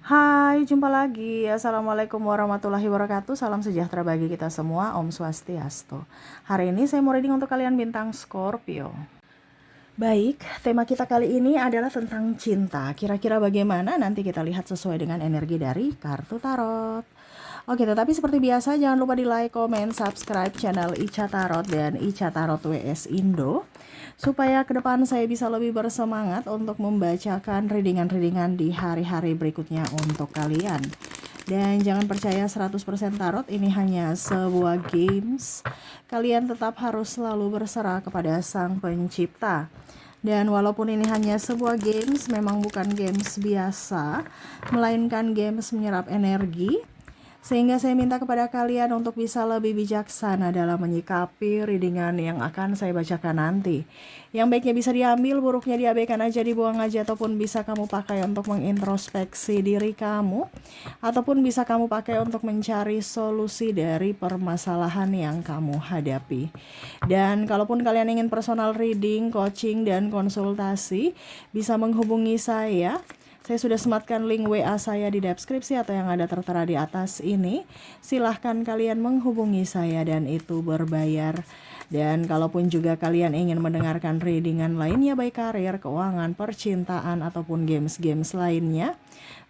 Hai, jumpa lagi. Assalamualaikum warahmatullahi wabarakatuh. Salam sejahtera bagi kita semua. Om Swastiastu. Hari ini saya mau reading untuk kalian bintang Scorpio. Baik, tema kita kali ini adalah tentang cinta. Kira-kira bagaimana? Nanti kita lihat sesuai dengan energi dari kartu tarot. Oke, tetapi seperti biasa jangan lupa di like, komen, subscribe channel Ica Tarot dan Ica Tarot WS Indo supaya ke depan saya bisa lebih bersemangat untuk membacakan readingan-readingan di hari-hari berikutnya untuk kalian. Dan jangan percaya 100% tarot, ini hanya sebuah games. Kalian tetap harus selalu berserah kepada Sang Pencipta. Dan walaupun ini hanya sebuah games, memang bukan games biasa, melainkan games menyerap energi. Sehingga saya minta kepada kalian untuk bisa lebih bijaksana dalam menyikapi readingan yang akan saya bacakan nanti. Yang baiknya bisa diambil, buruknya diabaikan aja, dibuang aja, ataupun bisa kamu pakai untuk mengintrospeksi diri kamu, ataupun bisa kamu pakai untuk mencari solusi dari permasalahan yang kamu hadapi. Dan kalaupun kalian ingin personal reading, coaching, dan konsultasi, bisa menghubungi saya. Saya sudah sematkan link WA saya di deskripsi atau yang ada tertera di atas ini. Silahkan kalian menghubungi saya dan itu berbayar. Dan kalaupun juga kalian ingin mendengarkan readingan lainnya baik karir, keuangan, percintaan, ataupun games-games lainnya,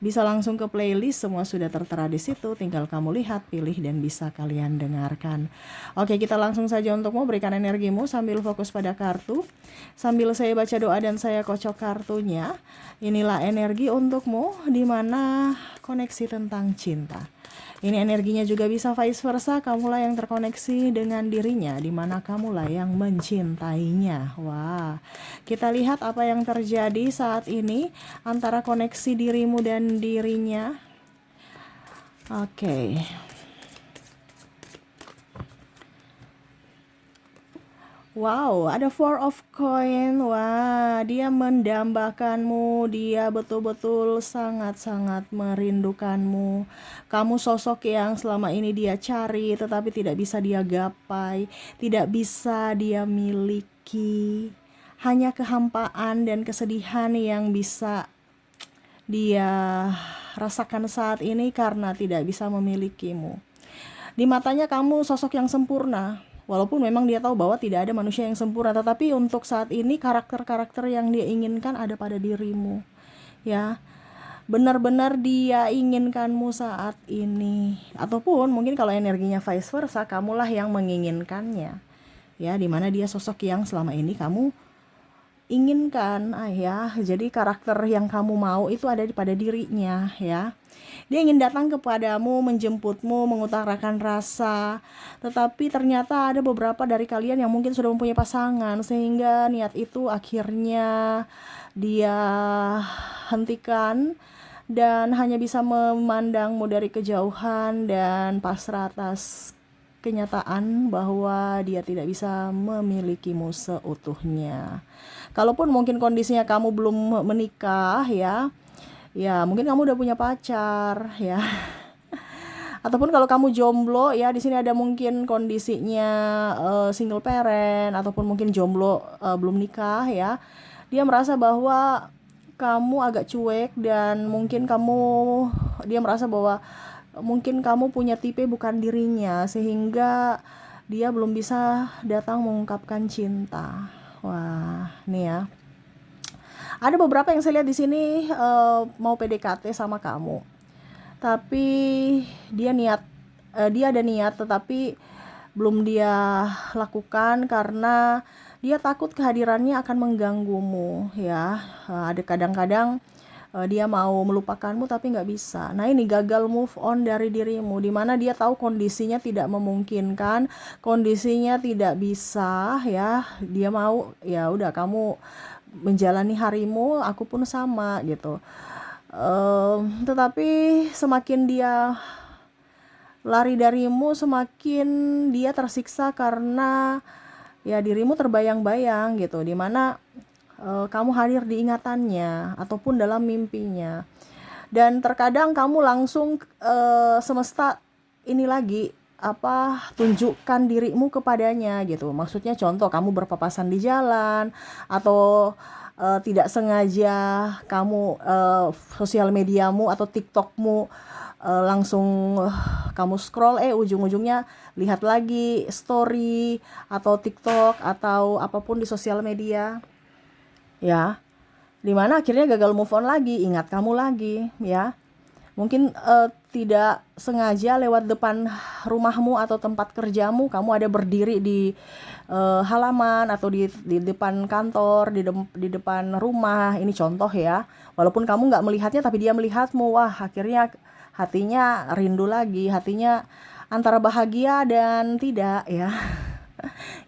bisa langsung ke playlist, semua sudah tertera di situ. Tinggal kamu lihat, pilih, dan bisa kalian dengarkan. Oke, kita langsung saja untuk memberikan energimu sambil fokus pada kartu. Sambil saya baca doa dan saya kocok kartunya. Inilah energi untukmu, di mana koneksi tentang cinta. Ini energinya juga bisa vice versa, kamulah yang terkoneksi dengan dirinya, di mana kamulah yang mencintainya. Wah, kita lihat apa yang terjadi saat ini antara koneksi dirimu dan dirinya. Oke. Wow, ada Four of Coin. Wah, dia mendambakanmu, dia betul-betul sangat-sangat merindukanmu. Kamu sosok yang selama ini dia cari, tetapi tidak bisa dia gapai, tidak bisa dia miliki. Hanya kehampaan dan kesedihan yang bisa dia rasakan saat ini karena tidak bisa memilikimu. Di matanya kamu sosok yang sempurna. Walaupun memang dia tahu bahwa tidak ada manusia yang sempurna, tetapi untuk saat ini karakter-karakter yang dia inginkan ada pada dirimu. Ya, benar-benar dia inginkanmu saat ini. Ataupun mungkin kalau energinya vice versa, kamulah yang menginginkannya. Ya, dimana dia sosok yang selama ini kamu inginkan, ya. Jadi karakter yang kamu mau itu ada pada dirinya, ya. Dia ingin datang kepadamu, menjemputmu, mengutarakan rasa. Tetapi ternyata ada beberapa dari kalian yang mungkin sudah mempunyai pasangan, sehingga niat itu akhirnya dia hentikan dan hanya bisa memandangmu dari kejauhan dan pasrah atas kenyataan bahwa dia tidak bisa memilikimu seutuhnya. Kalaupun mungkin kondisinya kamu belum menikah, ya mungkin kamu udah punya pacar, ya. Ataupun kalau kamu jomblo, ya di sini ada mungkin kondisinya single parent, ataupun mungkin jomblo belum nikah, ya. Dia merasa bahwa kamu agak cuek dan mungkin dia merasa bahwa mungkin kamu punya tipe bukan dirinya, sehingga dia belum bisa datang mengungkapkan cinta. Wah, nih ya. Ada beberapa yang saya lihat di sini mau PDKT sama kamu. Tapi dia ada niat tetapi belum dia lakukan karena dia takut kehadirannya akan mengganggumu, ya. Ada kadang-kadang dia mau melupakanmu tapi nggak bisa. Nah, ini gagal move on dari dirimu, dimana dia tahu kondisinya tidak memungkinkan, kondisinya tidak bisa, ya. Dia mau, ya udah kamu menjalani harimu, aku pun sama gitu. Tetapi semakin dia lari darimu, semakin dia tersiksa karena ya dirimu terbayang-bayang gitu, dimana kamu hadir di ingatannya ataupun dalam mimpinya. Dan terkadang kamu langsung semesta ini lagi tunjukkan dirimu kepadanya gitu. Maksudnya contoh kamu berpapasan di jalan, atau tidak sengaja kamu sosial mediamu atau TikTokmu langsung kamu scroll, ujung-ujungnya lihat lagi story atau TikTok atau apapun di sosial media, ya, dimana akhirnya gagal move on lagi, ingat kamu lagi, ya. Mungkin tidak sengaja lewat depan rumahmu atau tempat kerjamu, kamu ada berdiri di halaman atau di depan kantor, di depan rumah. Ini contoh ya. Walaupun kamu nggak melihatnya, tapi dia melihatmu. Wah, akhirnya hatinya rindu lagi, hatinya antara bahagia dan tidak, ya.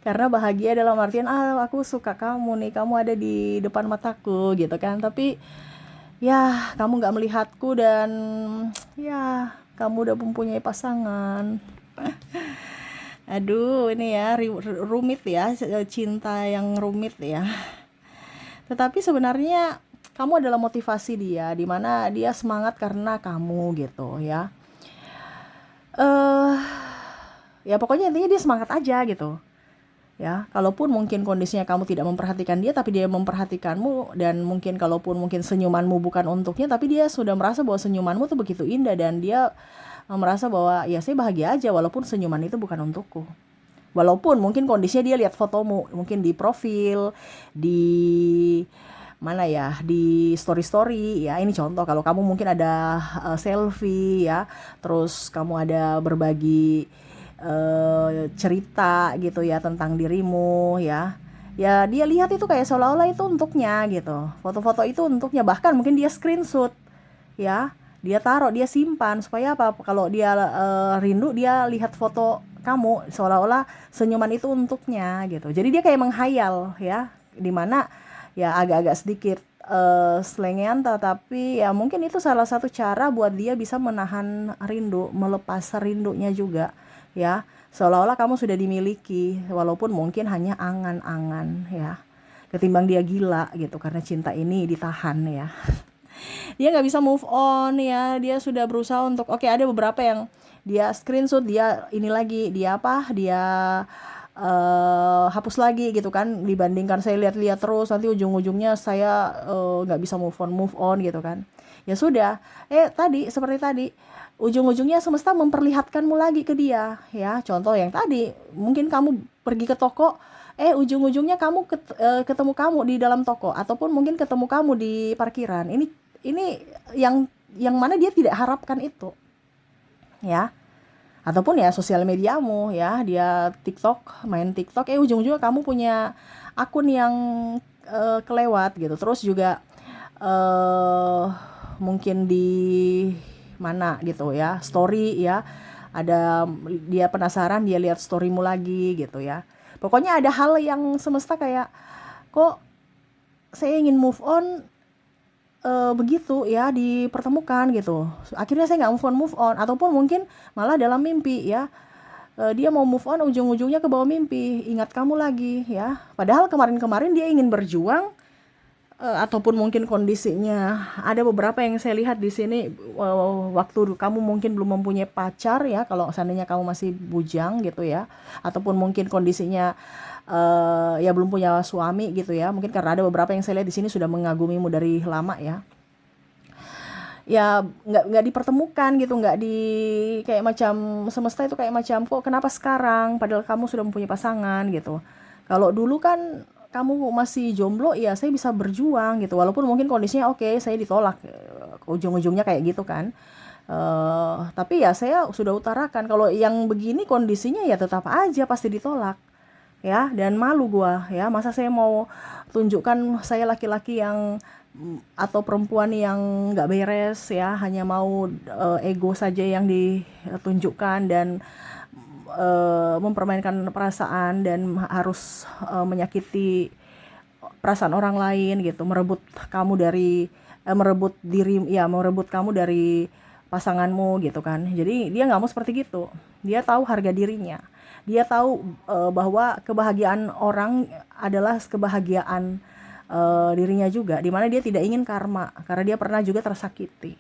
Karena bahagia dalam artian, aku suka kamu nih, kamu ada di depan mataku gitu kan. Tapi ya, kamu nggak melihatku dan ya, kamu udah mempunyai pasangan. Aduh, ini ya rumit ya, cinta yang rumit ya. Tetapi sebenarnya kamu adalah motivasi dia, di mana dia semangat karena kamu gitu ya. Ya pokoknya intinya dia semangat aja gitu. Ya, kalaupun mungkin kondisinya kamu tidak memperhatikan dia, tapi dia memperhatikanmu, dan mungkin kalaupun mungkin senyumanmu bukan untuknya, tapi dia sudah merasa bahwa senyumanmu tuh begitu indah, dan dia merasa bahwa ya saya bahagia aja walaupun senyuman itu bukan untukku. Walaupun mungkin kondisinya dia lihat fotomu, mungkin di profil, di mana ya, di story ya. Ini contoh, kalau kamu mungkin ada selfie ya, terus kamu ada berbagi cerita gitu ya tentang dirimu ya. Ya dia lihat itu kayak seolah-olah itu untuknya gitu. Foto-foto itu untuknya, bahkan mungkin dia screenshot ya. Dia taruh, dia simpan supaya apa? Kalau dia rindu, dia lihat foto kamu seolah-olah senyuman itu untuknya gitu. Jadi dia kayak menghayal ya, dimana ya agak-agak sedikit selengean, tetapi ya mungkin itu salah satu cara buat dia bisa menahan rindu, melepas rindunya juga ya, seolah-olah kamu sudah dimiliki walaupun mungkin hanya angan-angan ya, ketimbang dia gila gitu karena cinta ini ditahan ya. Dia nggak bisa move on ya, dia sudah berusaha untuk ada beberapa yang dia screenshot, dia ini lagi, dia hapus lagi gitu kan, dibandingkan saya lihat-lihat terus nanti ujung-ujungnya saya nggak bisa move on gitu kan. Ya sudah, tadi seperti tadi, ujung-ujungnya semesta memperlihatkanmu lagi ke dia ya. Contoh yang tadi, mungkin kamu pergi ke toko, ujung-ujungnya kamu ketemu kamu di dalam toko, ataupun mungkin ketemu kamu di parkiran. Ini yang mana dia tidak harapkan itu ya. Ataupun ya sosial mediamu ya, dia main TikTok, ujung-ujungnya kamu punya akun yang kelewat gitu. Terus juga mungkin di mana gitu ya, story ya, ada dia penasaran, dia lihat storymu lagi gitu ya. Pokoknya ada hal yang semesta kayak, kok saya ingin move on begitu ya, dipertemukan gitu. Akhirnya saya nggak move on, ataupun mungkin malah dalam mimpi ya, dia mau move on, ujung-ujungnya ke bawah mimpi, ingat kamu lagi ya. Padahal kemarin-kemarin dia ingin berjuang, ataupun mungkin kondisinya ada beberapa yang saya lihat di sini, waktu kamu mungkin belum mempunyai pacar ya, kalau seandainya kamu masih bujang gitu ya, ataupun mungkin kondisinya ya belum punya suami gitu ya, mungkin karena ada beberapa yang saya lihat di sini sudah mengagumimu dari lama ya. Ya nggak dipertemukan gitu, nggak di, kayak macam semesta itu kayak macam, kok kenapa sekarang padahal kamu sudah mempunyai pasangan gitu. Kalau dulu kan kamu masih jomblo, ya saya bisa berjuang gitu, walaupun mungkin kondisinya saya ditolak, ujung-ujungnya kayak gitu kan. Tapi ya saya sudah utarakan, kalau yang begini kondisinya ya tetap aja pasti ditolak ya, dan malu gua ya, masa saya mau tunjukkan saya laki-laki yang atau perempuan yang nggak beres ya, hanya mau ego saja yang ditunjukkan, dan mempermainkan perasaan, dan harus menyakiti perasaan orang lain gitu, merebut kamu dari merebut diri ya, merebut kamu dari pasanganmu gitu kan. Jadi dia nggak mau seperti gitu, dia tahu harga dirinya, dia tahu bahwa kebahagiaan orang adalah kebahagiaan dirinya juga, dimana dia tidak ingin karma, karena dia pernah juga tersakiti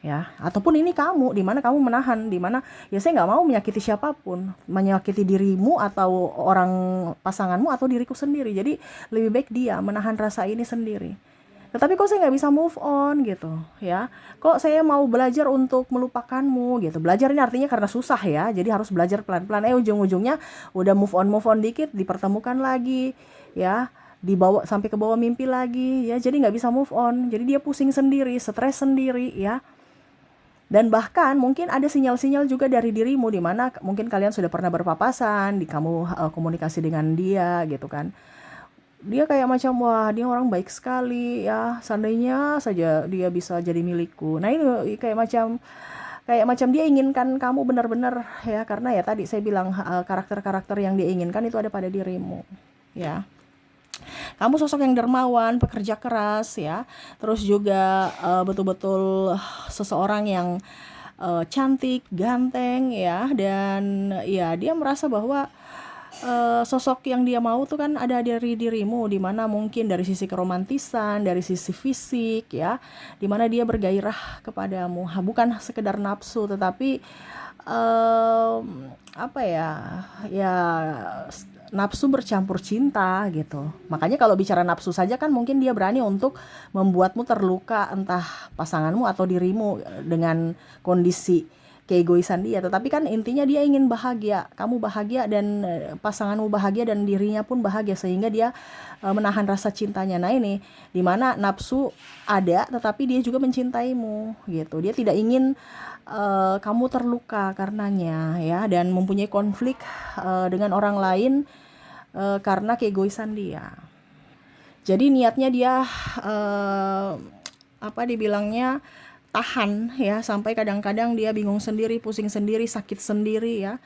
ya. Ataupun ini kamu, di mana kamu menahan, di mana ya saya nggak mau menyakiti siapapun, menyakiti dirimu atau orang pasanganmu atau diriku sendiri. Jadi lebih baik dia menahan rasa ini sendiri. Tetapi kok saya nggak bisa move on gitu ya, kok saya mau belajar untuk melupakanmu gitu. Belajar ini artinya karena susah ya, jadi harus belajar pelan-pelan. Ujung-ujungnya udah move on dikit, dipertemukan lagi ya, dibawa sampai ke bawah mimpi lagi ya, jadi nggak bisa move on, jadi dia pusing sendiri, stres sendiri ya. Dan bahkan mungkin ada sinyal-sinyal juga dari dirimu, di mana mungkin kalian sudah pernah berpapasan, di kamu komunikasi dengan dia gitu kan. Dia kayak macam, wah dia orang baik sekali ya, seandainya saja dia bisa jadi milikku. Nah ini kayak macam dia inginkan kamu benar-benar ya, karena ya tadi saya bilang karakter-karakter yang dia inginkan itu ada pada dirimu ya. Kamu sosok yang dermawan, pekerja keras ya, terus juga betul-betul seseorang yang cantik, ganteng ya, dan ya dia merasa bahwa sosok yang dia mau tuh kan ada dari dirimu, dimana mungkin dari sisi keromantisan, dari sisi fisik ya, dimana dia bergairah kepadamu, bukan sekedar nafsu, tetapi apa ya, ya nafsu bercampur cinta gitu. Makanya kalau bicara nafsu saja kan mungkin dia berani untuk membuatmu terluka, entah pasanganmu atau dirimu, dengan kondisi keegoisan dia. Tetapi kan intinya dia ingin bahagia, kamu bahagia, dan pasanganmu bahagia, dan dirinya pun bahagia, sehingga dia menahan rasa cintanya. Nah ini dimana nafsu ada tetapi dia juga mencintaimu gitu. Dia tidak ingin kamu terluka karenanya ya, dan mempunyai konflik dengan orang lain karena keegoisan dia. Jadi niatnya dia apa dibilangnya, tahan ya, sampai kadang-kadang dia bingung sendiri, pusing sendiri, sakit sendiri ya.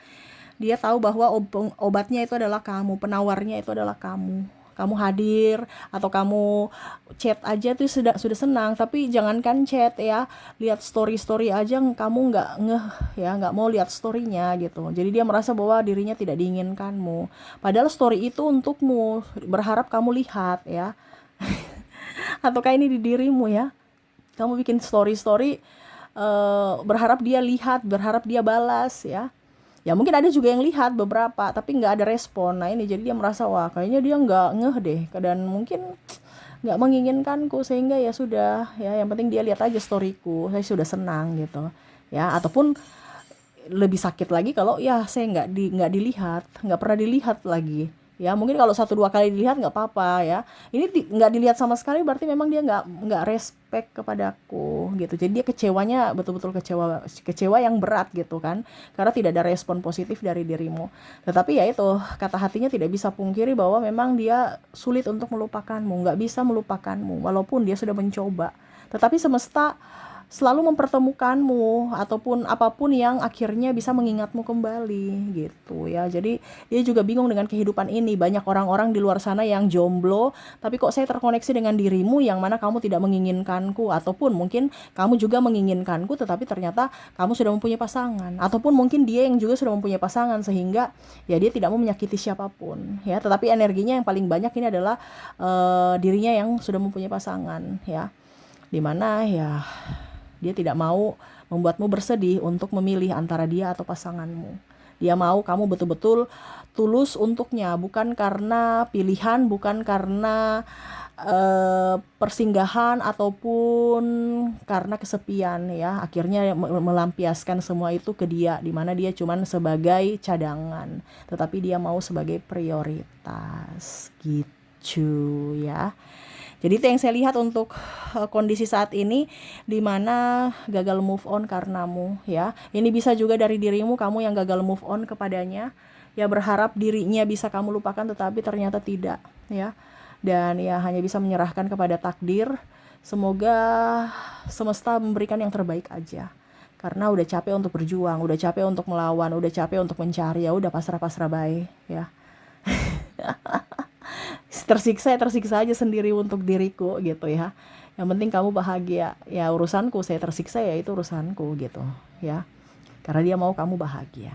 Dia tahu bahwa obatnya itu adalah kamu, penawarnya itu adalah kamu. Kamu hadir atau kamu chat aja tuh sudah senang, tapi jangankan chat ya, lihat story aja kamu nggak ngeh ya, nggak mau lihat storynya gitu. Jadi dia merasa bahwa dirinya tidak diinginkanmu, padahal story itu untukmu, berharap kamu lihat ya. Ataukah ini di dirimu ya, kamu bikin story berharap dia lihat, berharap dia balas ya. Ya mungkin ada juga yang lihat beberapa tapi nggak ada respon. Nah ini jadi dia merasa, wah kayaknya dia nggak ngeh deh, dan mungkin nggak menginginkanku, sehingga ya sudah ya, yang penting dia lihat aja storyku, saya sudah senang gitu ya. Ataupun lebih sakit lagi kalau ya saya nggak dilihat, nggak pernah dilihat lagi ya. Mungkin kalau 1-2 kali dilihat nggak apa-apa ya, ini nggak dilihat sama sekali, berarti memang dia nggak respect kepadaku gitu. Jadi dia kecewanya betul-betul kecewa yang berat gitu kan, karena tidak ada respon positif dari dirimu. Tetapi ya itu, kata hatinya tidak bisa pungkiri bahwa memang dia sulit untuk melupakanmu, nggak bisa melupakanmu walaupun dia sudah mencoba. Tetapi semesta selalu mempertemukanmu, ataupun apapun yang akhirnya bisa mengingatmu kembali gitu ya. Jadi dia juga bingung dengan kehidupan ini. Banyak orang-orang di luar sana yang jomblo, tapi kok saya terkoneksi dengan dirimu yang mana kamu tidak menginginkanku, ataupun mungkin kamu juga menginginkanku tetapi ternyata kamu sudah mempunyai pasangan, ataupun mungkin dia yang juga sudah mempunyai pasangan, sehingga ya dia tidak mau menyakiti siapapun ya. Tetapi energinya yang paling banyak ini adalah dirinya yang sudah mempunyai pasangan ya, dimana ya dia tidak mau membuatmu bersedih untuk memilih antara dia atau pasanganmu. Dia mau kamu betul-betul tulus untuknya, bukan karena pilihan, bukan karena persinggahan, ataupun karena kesepian ya. Akhirnya melampiaskan semua itu ke dia, dimana dia cuman sebagai cadangan, tetapi dia mau sebagai prioritas gitu ya. Jadi itu yang saya lihat untuk kondisi saat ini, di mana gagal move on karenamu ya. Ini bisa juga dari dirimu, kamu yang gagal move on kepadanya ya, berharap dirinya bisa kamu lupakan tetapi ternyata tidak ya. Dan ya hanya bisa menyerahkan kepada takdir. Semoga semesta memberikan yang terbaik aja. Karena udah capek untuk berjuang, udah capek untuk melawan, udah capek untuk mencari, ya udah pasrah-pasrah baik ya. Tersiksa aja sendiri untuk diriku gitu ya. Yang penting kamu bahagia ya, urusanku. Saya tersiksa ya itu urusanku gitu ya, karena dia mau kamu bahagia.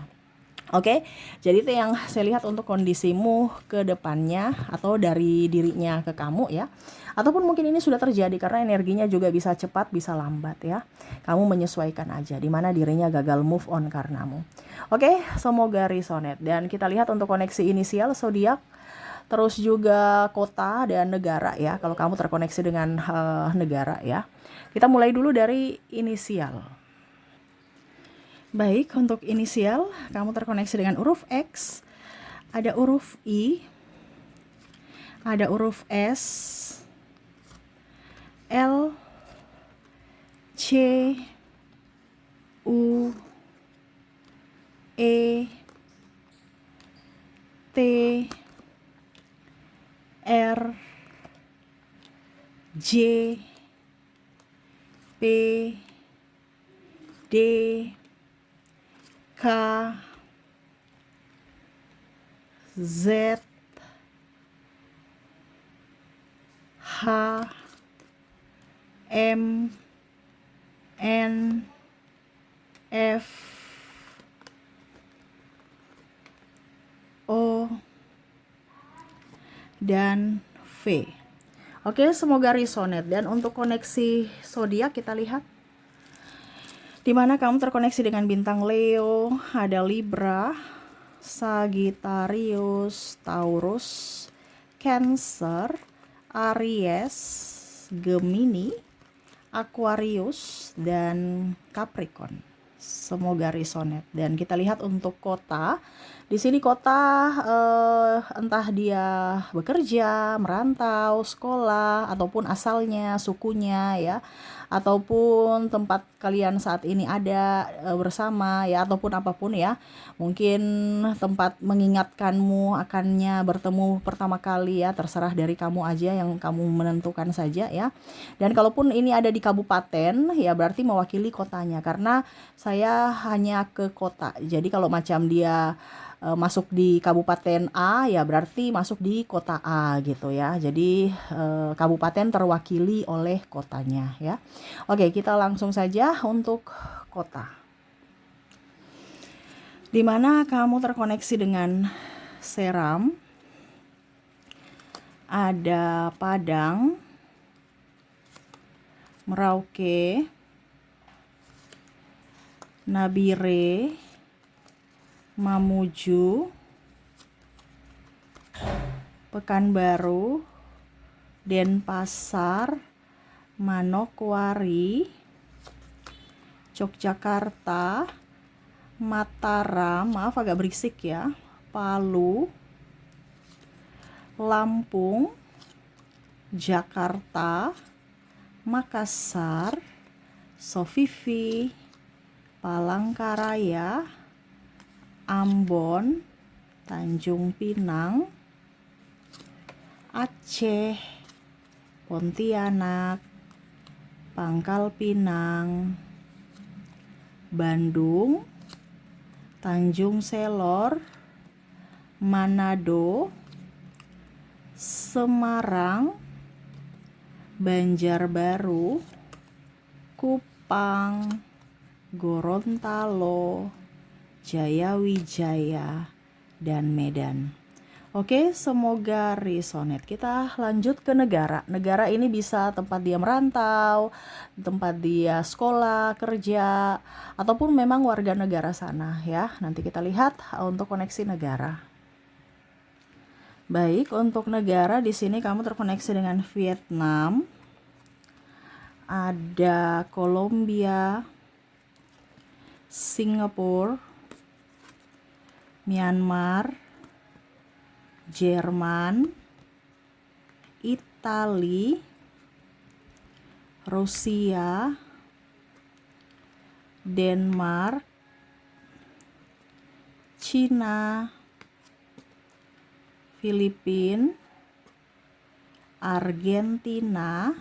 Oke, jadi itu yang saya lihat untuk kondisimu ke depannya atau dari dirinya ke kamu ya. Ataupun mungkin ini sudah terjadi karena energinya juga bisa cepat, bisa lambat ya. Kamu menyesuaikan aja di mana dirinya gagal move on karenamu. Oke, semoga resonate. Dan kita lihat untuk koneksi inisial zodiak, terus juga kota dan negara ya. Kalau kamu terkoneksi dengan negara ya. Kita mulai dulu dari inisial. Baik, untuk inisial, kamu terkoneksi dengan huruf X, ada huruf I, ada huruf S, L, C, U, E, T, R, J, P, D, K, Z, H, M, N, F, O, dan V. Oke, semoga resonate. Dan untuk koneksi zodiak kita lihat di mana kamu terkoneksi dengan bintang Leo, ada Libra, Sagittarius, Taurus, Cancer, Aries, Gemini, Aquarius, dan Capricorn. Semoga resonate. Dan kita lihat untuk kota. Di sini kota entah dia bekerja, merantau, sekolah, ataupun asalnya, sukunya ya, ataupun tempat kalian saat ini ada bersama ya, ataupun apapun ya. Mungkin tempat mengingatkanmu akannya bertemu pertama kali ya, terserah dari kamu aja yang kamu menentukan saja ya. Dan kalaupun ini ada di kabupaten ya berarti mewakili kotanya, karena saya hanya ke kota. Jadi kalau macam dia masuk di kabupaten A ya berarti masuk di kota A gitu ya. Jadi kabupaten terwakili oleh kotanya ya. Oke, kita langsung saja untuk kota. Di mana kamu terkoneksi dengan Seram, ada Padang, Merauke, Nabire, Mamuju, Pekanbaru, Denpasar, Manokwari, Yogyakarta, Mataram, maaf agak berisik ya, Palu, Lampung, Jakarta, Makassar, Sofifi, Palangkaraya, Ambon, Tanjung Pinang, Aceh, Pontianak, Pangkal Pinang, Bandung, Tanjung Selor, Manado, Semarang, Banjarbaru, Kupang, Gorontalo, Jayawijaya, dan Medan. Oke, semoga resonate. Kita lanjut ke negara. Negara ini bisa tempat dia merantau, tempat dia sekolah, kerja, ataupun memang warga negara sana ya. Nanti kita lihat untuk koneksi negara. Baik, untuk negara di sini kamu terkoneksi dengan Vietnam, ada Kolombia, Singapura, Myanmar, Jerman, Italia, Rusia, Denmark, Cina, Filipina, Argentina,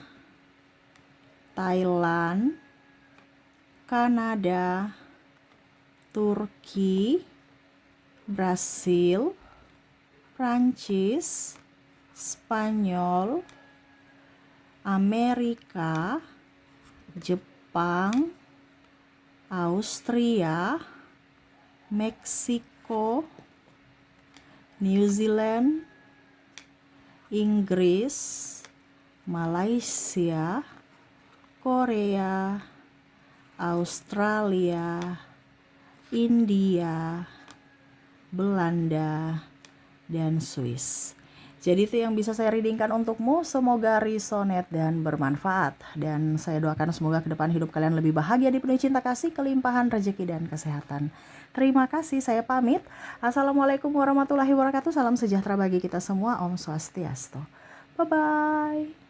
Thailand, Kanada, Turki, Brasil, Prancis, Spanyol, Amerika, Jepang, Austria, Meksiko, Maroko, New Zealand, Inggris, Malaysia, Korea, Australia, India, Belanda, dan Swiss. Jadi itu yang bisa saya readingkan untukmu. Semoga resonate dan bermanfaat. Dan saya doakan semoga ke depan hidup kalian lebih bahagia, dipenuhi cinta kasih, kelimpahan rezeki dan kesehatan. Terima kasih, saya pamit. Assalamualaikum warahmatullahi wabarakatuh. Salam sejahtera bagi kita semua. Om Swastiastu. Bye-bye.